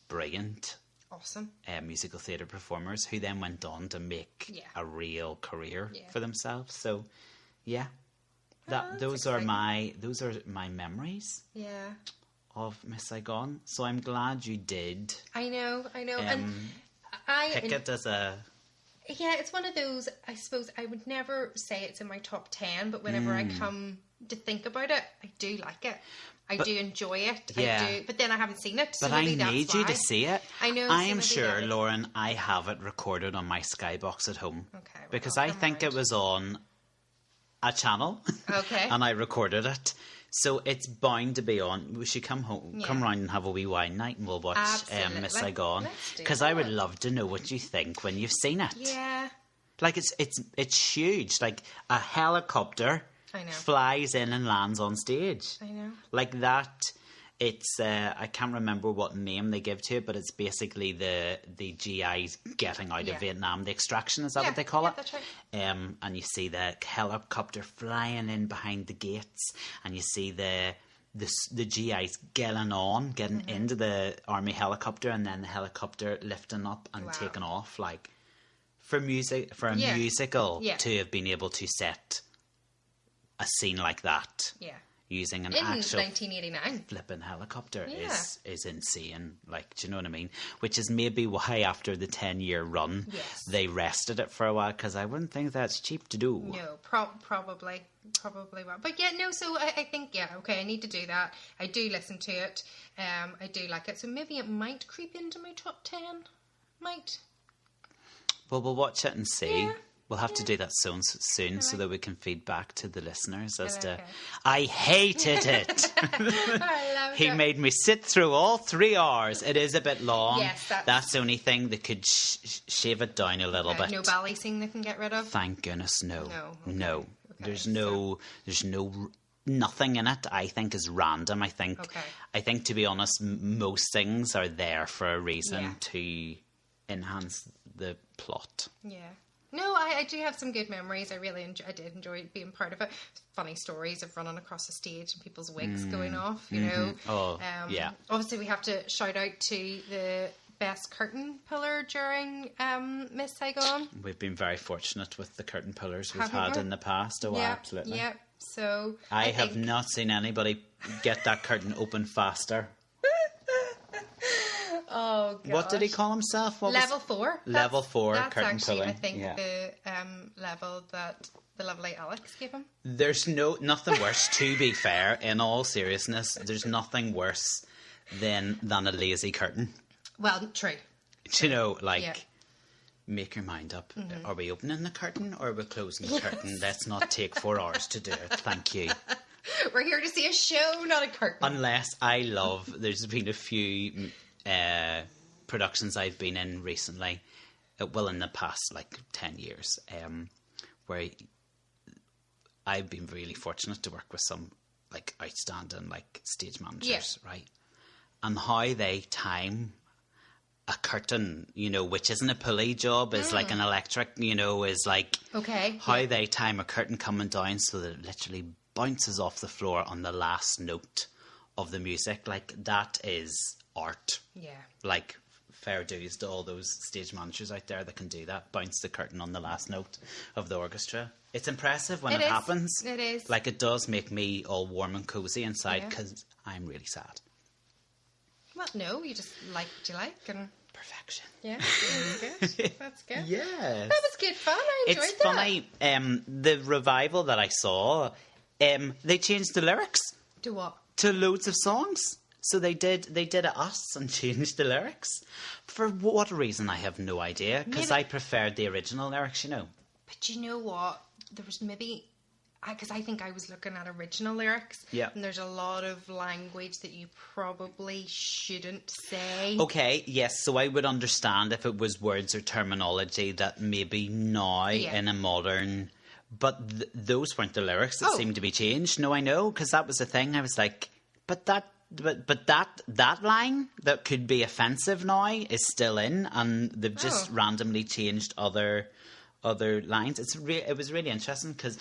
brilliant Awesome. musical theatre performers who then went on to make Yeah. a real career Yeah. for themselves. So, yeah. that's Those are my memories Yeah. of Miss Saigon. So I'm glad you did I know. And pick it as a... Yeah, it's one of those, I suppose I would never say it's in my top 10, but whenever I come to think about it, I do like it. I do enjoy it. Yeah. I do, but then I haven't seen it, so But I maybe that's need you to why. see it. I know. I so am maybe sure, that is- Lauren, I have it recorded on my Skybox at home. Okay, well, because I'll I come think it round. was on a channel. Okay. And I recorded it. So it's bound to be on. We should come home, Yeah. come round and have a wee wine night, and we'll watch Absolutely. Miss Saigon. Let's do Because I would that. love to know what you think when you've seen it. Yeah. Like it's huge. Like a helicopter I know. flies in and lands on stage. I know. Like that. It's I can't remember what name they give to it, but it's basically the GIs getting out Yeah. of Vietnam. The extraction, is that Yeah, what they call yeah, it? that's right. And you see the helicopter flying in behind the gates, and you see the GIs getting Mm-hmm. into the army helicopter, and then the helicopter lifting up and Wow. taking off. Like for a Yeah. musical Yeah. to have been able to set a scene like that Yeah. using an In actual 1989. flipping helicopter Yeah. is insane. Like, do you know what I mean? Which is maybe why after the 10-year run, Yes. they rested it for a while, because I wouldn't think that's cheap to do. No, probably well. But yeah, no, so I think, yeah, okay, I need to do that. I do listen to it. I do like it. So maybe it might creep into my top 10. Might. Well, we'll watch it and see. Yeah. We'll have to do that soon so that we can feed back to the listeners as like to... it. I hated it! I love He it. made me sit through all 3 hours. It is a bit long. Yes, that's the only thing that could shave it down a little bit. No ballet scene they can get rid of. Thank goodness, no. No, okay. There's Okay, nothing in it. I think is random. I think Okay. to be honest, most things are there for a reason Yeah. to enhance the plot. Yeah. No, I do have some good memories. I did enjoy being part of it. Funny stories of running across the stage and people's wigs going off, you know. Oh, yeah. Obviously, we have to shout out to the best curtain puller during Miss Saigon. We've been very fortunate with the curtain pullers we've Haven't had we? in the past. Oh, Yeah, absolutely. Yeah. So I have think- not seen anybody get that curtain open faster. Oh, God. What did he call himself? What was- Level 4. Level 4 That's curtain actually, pulling. I think, Yeah. the level that the lovely Alex gave him. There's nothing worse, to be fair, in all seriousness, there's nothing worse than a lazy curtain. Well, true. Do you know, like, Yeah. make your mind up. Are we opening the curtain or are we closing the curtain? Let's not take 4 hours to do it. Thank you. We're here to see a show, not a curtain. Unless there's been a few productions I've been in recently, in the past, like, 10 years, where I've been really fortunate to work with some, like, outstanding, like, stage managers, right? And how they time a curtain, which isn't a pulley job, is like an electric, is like... Okay. How they time a curtain coming down so that it literally bounces off the floor on the last note of the music. Like, that is art. Yeah. Like, fair dues to all those stage managers out there that can do that. Bounce the curtain on the last note of the orchestra. It's impressive when it happens. It is. Like, it does make me all warm and cozy inside Yeah. because I'm really sad. Well, no, you just like what you like, and Perfection. yeah, that's good. That's good. Yes. That was good fun. I enjoyed It's that. funny, the revival that I saw, they changed the lyrics Do what? to loads of songs. So they did a Us and changed the lyrics. For what reason, I have no idea. Because Maybe- I preferred the original lyrics, But you know what? There was maybe... Because I think I was looking at original lyrics. Yeah. And there's a lot of language that you probably shouldn't say. Okay, yes, so I would understand if it was words or terminology that maybe now Yeah. in a modern... But those weren't the lyrics that Oh. seemed to be changed. No, I know, because that was the thing. I was like, but that but that line that could be offensive now is still in, and they've just randomly changed other lines. It was really interesting because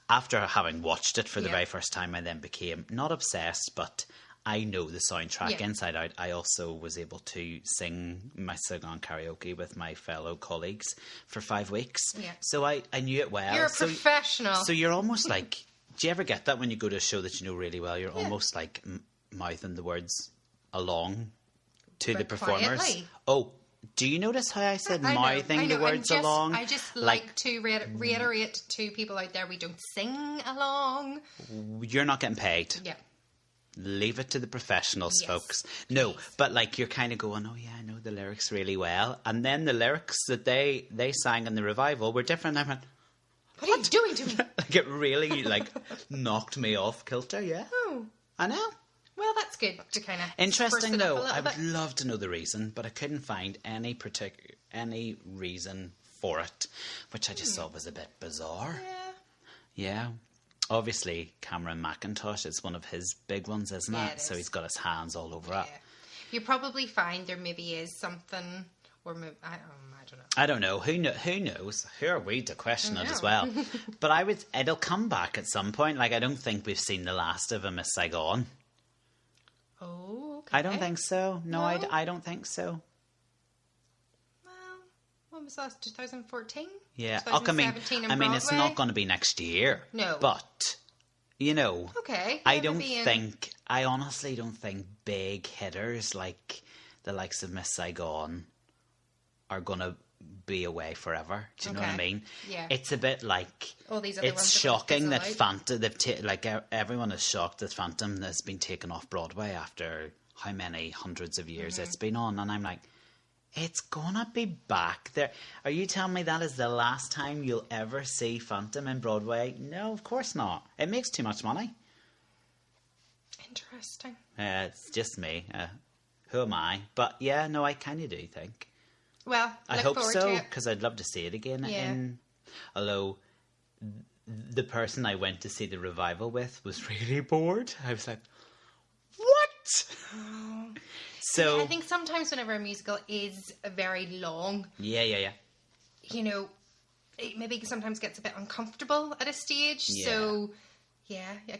after having watched it for the very first time, I then became not obsessed, but I know the soundtrack inside out. I also was able to sing Miss Saigon karaoke with my fellow colleagues for 5 weeks. Yeah. So I knew it well. You're a professional. So you're almost like, do you ever get that when you go to a show that you know really well? You're almost like mouthing the words along to the performers. Quietly. Oh, do you notice how I said mouthing the words along? I just like to reiterate to people out there, we don't sing along. You're not getting paid. Yeah. Leave it to the professionals, folks. No, but like you're kind of going, oh yeah, I know the lyrics really well. And then the lyrics that they sang in the revival were different. I went, what are you doing to me? Like it really knocked me off kilter, yeah. Oh. I know. Well, that's good to kind of... Interesting though, I would love to know the reason, but I couldn't find any reason for it, which I just thought was a bit bizarre. Yeah. Obviously, Cameron McIntosh is one of his big ones, isn't it? So he's got his hands all over it. You probably find there maybe is something, or maybe, I don't know. I don't know. Who knows? Who are we to question it as well? But it'll come back at some point. Like, I don't think we've seen the last of a Miss Saigon. Oh, okay. I don't think so. No, I don't think so. Well, when was that? 2014? Yeah. I mean, it's not going to be next year. No. But, okay. I honestly don't think big hitters like the likes of Miss Saigon are going to be away forever. Do you know what I mean? Yeah. It's a bit like, all these other it's shocking that Phantom, everyone is shocked that Phantom has been taken off Broadway after how many hundreds of years it's been on. And I'm like, it's gonna be back there. Are you telling me that is the last time you'll ever see Phantom in Broadway? No, of course not. It makes too much money. Interesting. It's just me. Who am I? But yeah, no, I kind of do think. Well, I hope so, because I'd love to see it again. Although the person I went to see the revival with was really bored. I was like, what? Oh. So I think sometimes whenever a musical is very long, it maybe sometimes gets a bit uncomfortable at a stage. Yeah. So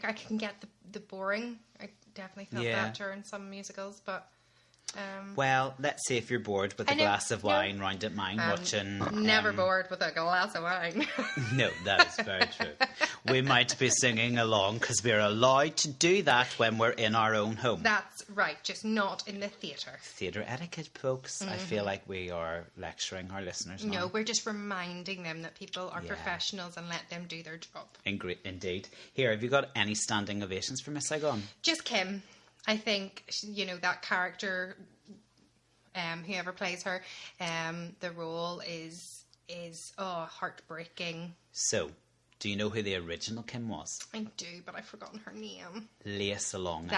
I can get the boring. I definitely felt that during some musicals, but. Well, let's see if you're bored with a glass of wine round at mine watching... Never bored with a glass of wine. No, that is very true. We might be singing along because we're allowed to do that when we're in our own home. That's right, just not in the theatre. Theatre etiquette, folks. I feel like we are lecturing our listeners now. No, we're just reminding them that people are professionals and let them do their job. Indeed. Here, have you got any standing ovations for Miss Saigon? Just Kim. I think, that character, whoever plays her, the role is heartbreaking. So, do you know who the original Kim was? I do, but I've forgotten her name. Leah Salonga.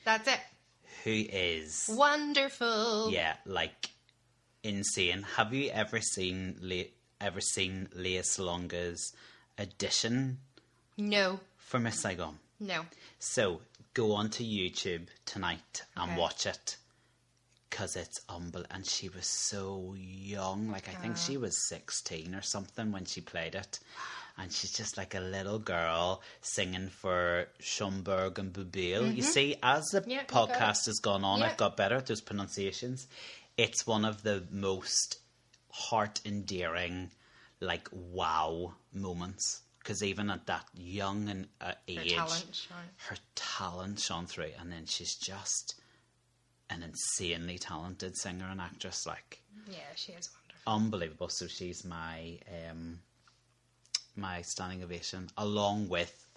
That's it. Who is... wonderful. Yeah, like, insane. Have you ever seen Leah Salonga's audition? No. For Miss Saigon? No. So... go onto YouTube tonight and watch it, because it's unbelievable. And she was so young, like I think she was 16 or something when she played it, and she's just like a little girl singing for Schomburg and Boublil. You see, as the podcast has gone on, I've got better at those pronunciations. It's one of the most heart-endearing, like, wow moments. Because even at that young age, her talent shone through. And then she's just an insanely talented singer and actress. Like, yeah, she is wonderful. Unbelievable. So she's my standing ovation, along with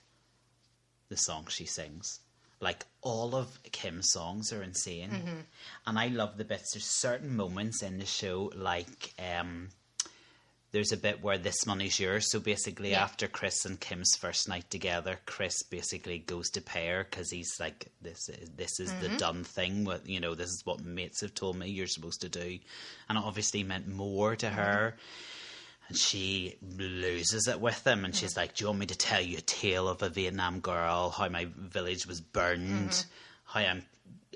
the song she sings. Like, all of Kim's songs are insane. Mm-hmm. And I love the bits. There's certain moments in the show, like... there's a bit where This Money's Yours. So basically, after Chris and Kim's first night together, Chris basically goes to pay her because he's like, this is the done thing. This is what mates have told me you're supposed to do. And it obviously meant more to her. And she loses it with him, and she's like, do you want me to tell you a tale of a Vietnam girl, how my village was burned, how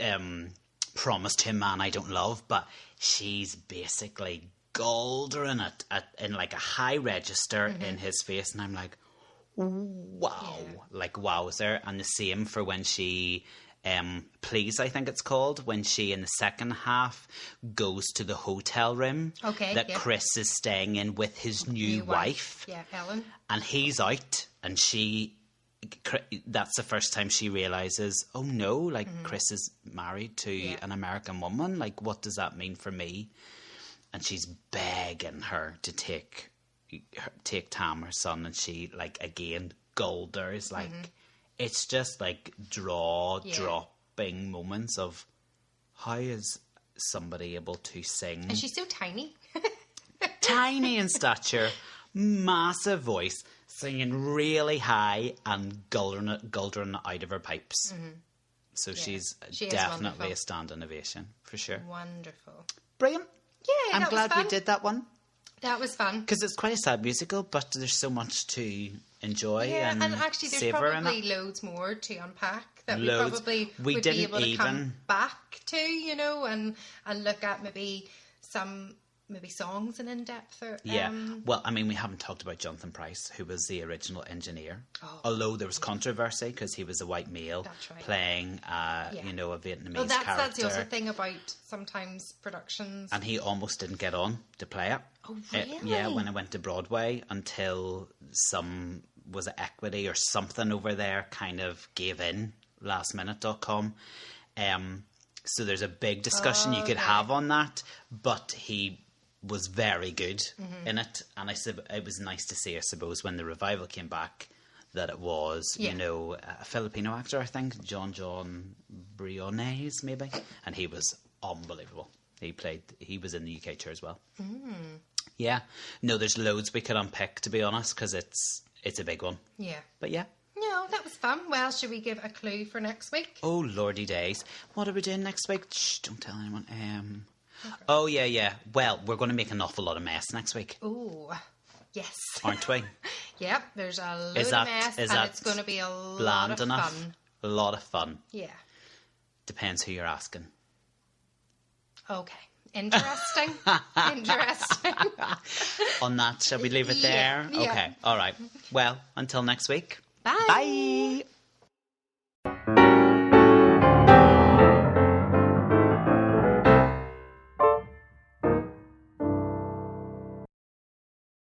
I'm promised him man I don't love? But she's basically goldering it in like a high register in his face, and I'm like, wow, like wowzer. And the same for when she Please, I think it's called, when she in the second half goes to the hotel room that Chris is staying in with his new wife. Yeah, Ellen. And he's out, and that's the first time she realizes, oh no, like Chris is married to an American woman. Like, what does that mean for me? And she's begging her to take Tam, her son, and she, like, again, Golders, like, it's just like dropping moments of how is somebody able to sing. And she's so tiny. Tiny in stature, massive voice, singing really high and guldering it out of her pipes. So she's definitely a standing ovation, for sure. Wonderful. Brilliant. Yeah, I'm glad we did that one. That was fun. Because it's quite a sad musical, but there's so much to enjoy and actually there's savour in probably it. loads more to unpack that Loads. we probably would be able to come back to, you know, and look at maybe some songs and in-depth. Well, I mean, we haven't talked about Jonathan Pryce, who was the original engineer. Although there was controversy because he was a white male playing, you know, a Vietnamese character. That's the other thing about sometimes productions. And he almost didn't get on to play it. Oh, really? When it went to Broadway, until was it Equity or something over there kind of gave in, lastminute.com. So there's a big discussion you could have on that, but he was very good in it, and it was nice to see, I suppose, when the revival came back, that it was, you know, a Filipino actor, I think, John Briones, maybe, and he was unbelievable. He was in the UK tour as well. Yeah, no, there's loads we could unpick, to be honest, because it's a big one. Yeah, but yeah. No, that was fun. Well, should we give a clue for next week? Oh, lordy days. What are we doing next week? Shh, don't tell anyone. Oh, yeah. Well, we're going to make an awful lot of mess next week. Oh, yes. Aren't we? Yep, there's a load of mess, and it's going to be a lot of fun. A lot of fun. Yeah. Depends who you're asking. Okay. Interesting. Interesting. On that, shall we leave it there? Yeah. Okay, all right. Well, until next week. Bye. Bye.